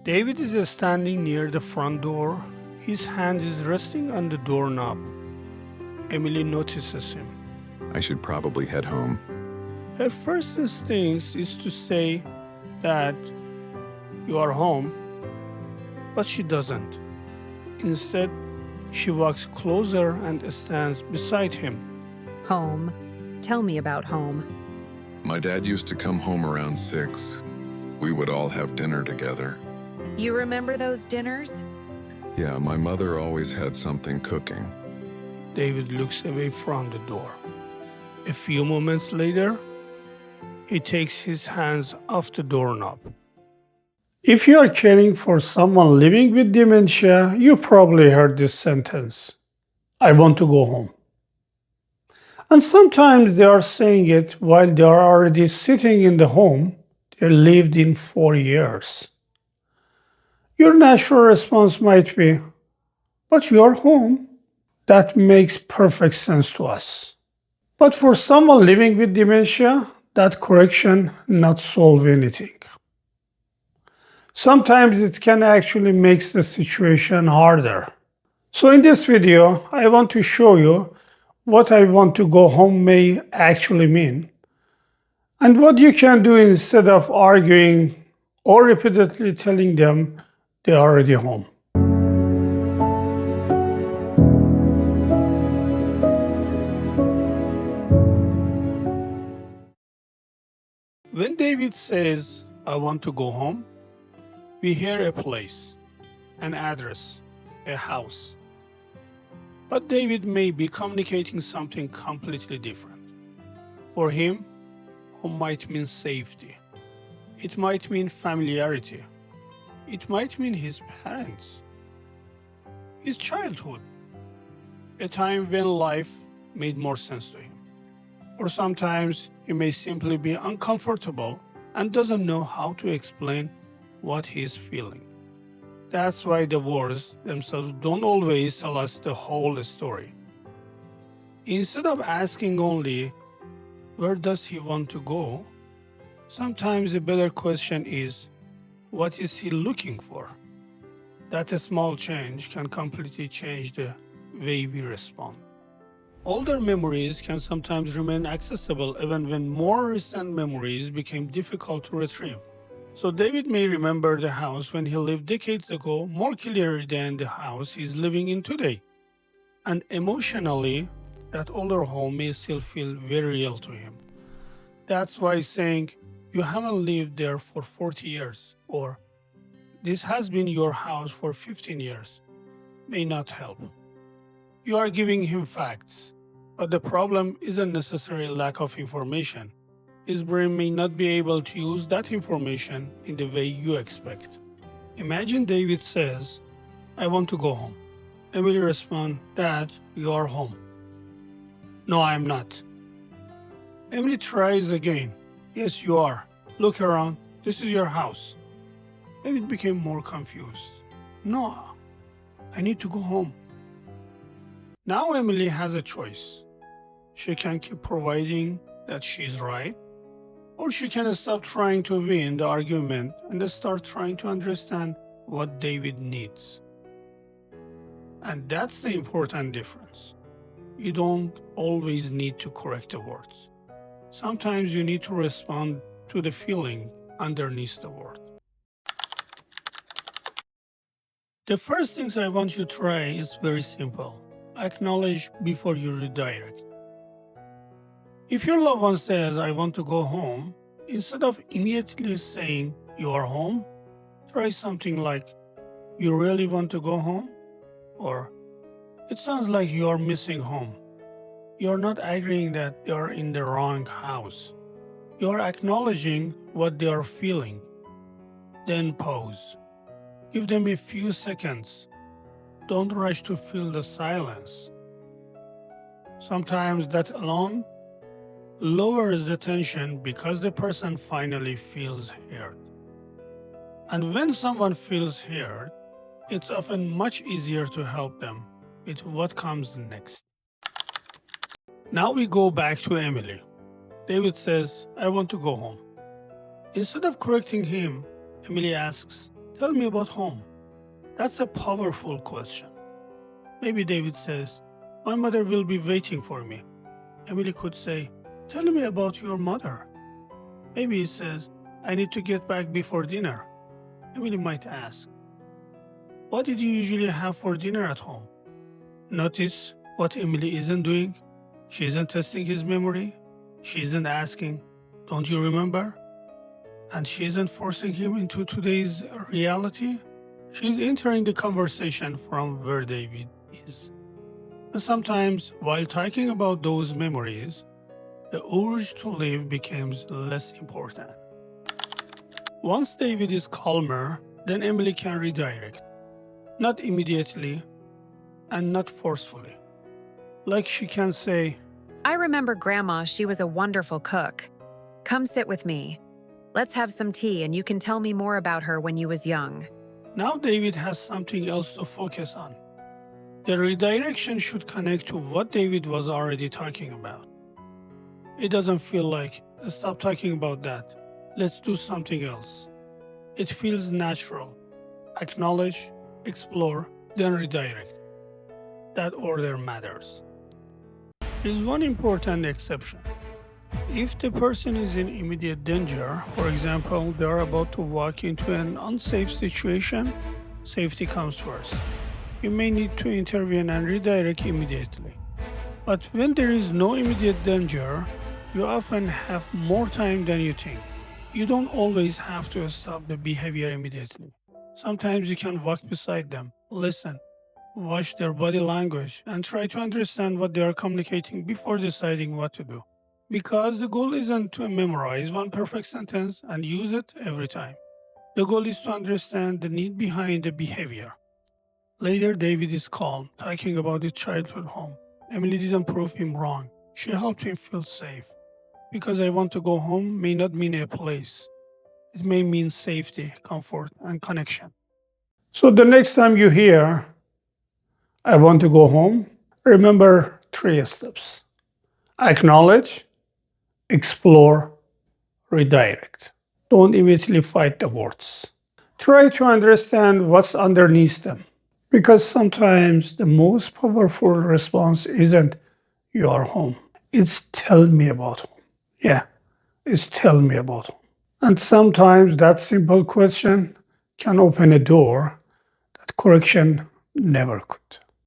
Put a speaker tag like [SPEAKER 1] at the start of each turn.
[SPEAKER 1] David is standing near the front door. His hand is resting on the doorknob. Emily notices him.
[SPEAKER 2] I should probably head home.
[SPEAKER 1] Her first instinct is to say that you are home, but she doesn't. Instead, she walks closer and stands beside him.
[SPEAKER 3] Home. Tell me about home.
[SPEAKER 2] My dad used to come home around 6. We would all have dinner together.
[SPEAKER 3] You remember those dinners?
[SPEAKER 2] Yeah, my mother always had something cooking.
[SPEAKER 1] David looks away from the door. A few moments later, he takes his hands off the doorknob. If you are caring for someone living with dementia, you probably heard this sentence: I want to go home. And sometimes they are saying it while they are already sitting in the home they lived in for years. Your natural response might be, but you're home. That makes perfect sense to us. But for someone living with dementia, that correction not solve anything. Sometimes it can actually make the situation harder. So in this video, I want to show you what I want to go home may actually mean, and what you can do instead of arguing or repeatedly telling them they are already home. When David says, I want to go home, we hear a place, an address, a house. But David may be communicating something completely different. For him, home might mean safety. It might mean familiarity. It might mean his parents, his childhood, a time when life made more sense to him. Or sometimes he may simply be uncomfortable and doesn't know how to explain what he is feeling. That's why the words themselves don't always tell us the whole story. Instead of asking only, where does he want to go? Sometimes a better question is, what is he looking for? That a small change can completely change the way we respond. Older memories can sometimes remain accessible even when more recent memories became difficult to retrieve. So David may remember the house when he lived decades ago more clearly than the house he is living in today. And emotionally, that older home may still feel very real to him. That's why saying, you haven't lived there for 40 years, or this has been your house for 15 years, may not help. You are giving him facts, but the problem isn't necessarily lack of information. His brain may not be able to use that information in the way you expect. Imagine David says, I want to go home. Emily responds, Dad, you are home. No, I am not. Emily tries again. Yes, you are. Look around. This is your house. David became more confused. No, I need to go home. Now Emily has a choice. She can keep providing that she's right, or she can stop trying to win the argument and start trying to understand what David needs. And that's the important difference. You don't always need to correct the words. Sometimes you need to respond to the feeling underneath the word. The first things I want you to try is very simple. Acknowledge before you redirect. If your loved one says, I want to go home, instead of immediately saying, you are home, try something like, you really want to go home? Or, it sounds like you are missing home. You are not agreeing that they are in the wrong house. You are acknowledging what they are feeling. Then pause. Give them a few seconds. Don't rush to fill the silence. Sometimes that alone lowers the tension because the person finally feels heard. And when someone feels heard, it's often much easier to help them with what comes next. Now we go back to Emily. David says, I want to go home. Instead of correcting him, Emily asks, Tell me about home. That's a powerful question. Maybe David says, my mother will be waiting for me. Emily could say, tell me about your mother. Maybe he says, I need to get back before dinner. Emily might ask, what did you usually have for dinner at home? Notice what Emily isn't doing. She isn't testing his memory. She isn't asking, don't you remember? And she isn't forcing him into today's reality. She's entering the conversation from where David is. And sometimes, while talking about those memories, the urge to live becomes less important. Once David is calmer, then Emily can redirect. Not immediately and not forcefully. Like she can say,
[SPEAKER 3] I remember Grandma, she was a wonderful cook. Come sit with me. Let's have some tea and you can tell me more about her when you was young.
[SPEAKER 1] now David has something else to focus on. The redirection should connect to what David was already talking about. It doesn't feel like, stop talking about that, let's do something else. It feels natural. Acknowledge, explore, then redirect. That order matters. There's one important exception. If the person is in immediate danger, for example, they are about to walk into an unsafe situation, safety comes first. You may need to intervene and redirect immediately. But when there is no immediate danger, you often have more time than you think. You don't always have to stop the behavior immediately. Sometimes you can walk beside them, listen, watch their body language, and try to understand what they are communicating before deciding what to do. Because the goal isn't to memorize one perfect sentence and use it every time. The goal is to understand the need behind the behavior. Later, David is calm, talking about his childhood home. Emily didn't prove him wrong. She helped him feel safe. Because I want to go home may not mean a place. It may mean safety, comfort, and connection. So the next time you hear, I want to go home, remember 3 steps. Acknowledge, explore, redirect. Don't immediately fight the words. Try to understand what's underneath them. Because sometimes the most powerful response isn't, you are home. It's tell me about home. Yeah, it's tell me about home. And sometimes that simple question can open a door that correction never could.